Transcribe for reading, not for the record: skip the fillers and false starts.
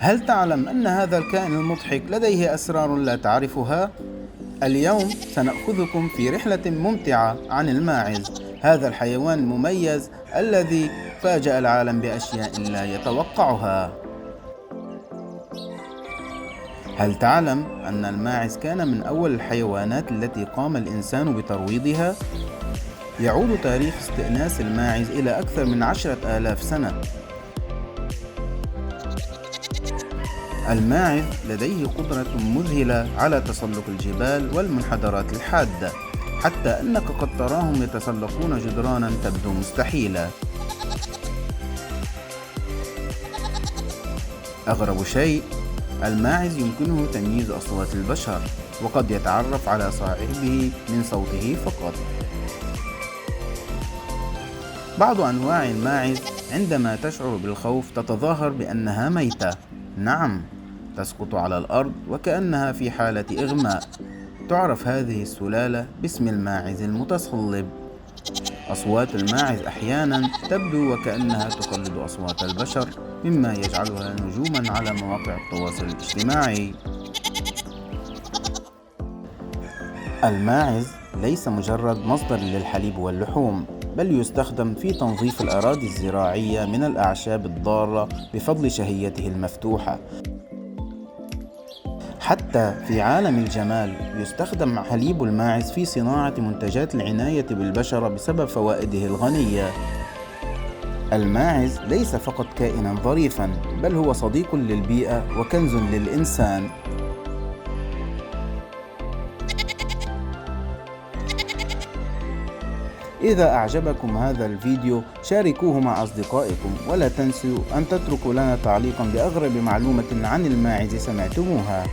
هل تعلم أن هذا الكائن المضحك لديه أسرار لا تعرفها؟ اليوم سنأخذكم في رحلة ممتعة عن الماعز، هذا الحيوان المميز الذي فاجأ العالم بأشياء لا يتوقعها. هل تعلم أن الماعز كان من أول الحيوانات التي قام الإنسان بترويضها؟ يعود تاريخ استئناس الماعز إلى أكثر من 10,000 سنة. الماعز لديه قدرة مذهلة على تسلق الجبال والمنحدرات الحادة، حتى أنك قد تراهم يتسلقون جدرانا تبدو مستحيلة. أغرب شيء، الماعز يمكنه تمييز أصوات البشر، وقد يتعرف على صاحبه من صوته فقط. بعض أنواع الماعز عندما تشعر بالخوف تتظاهر بأنها ميتة. نعم، تسقط على الأرض وكأنها في حالة إغماء. تعرف هذه السلالة باسم الماعز المتصلب. أصوات الماعز أحيانا تبدو وكأنها تقلد أصوات البشر، مما يجعلها نجوما على مواقع التواصل الاجتماعي. الماعز ليس مجرد مصدر للحليب واللحوم، بل يستخدم في تنظيف الأراضي الزراعية من الأعشاب الضارة بفضل شهيته المفتوحة. حتى في عالم الجمال يستخدم حليب الماعز في صناعة منتجات العناية بالبشرة بسبب فوائده الغنية. الماعز ليس فقط كائنا ظريفا، بل هو صديق للبيئة وكنز للإنسان. إذا أعجبكم هذا الفيديو شاركوه مع أصدقائكم، ولا تنسوا أن تتركوا لنا تعليقا بأغرب معلومة عن الماعز سمعتموها.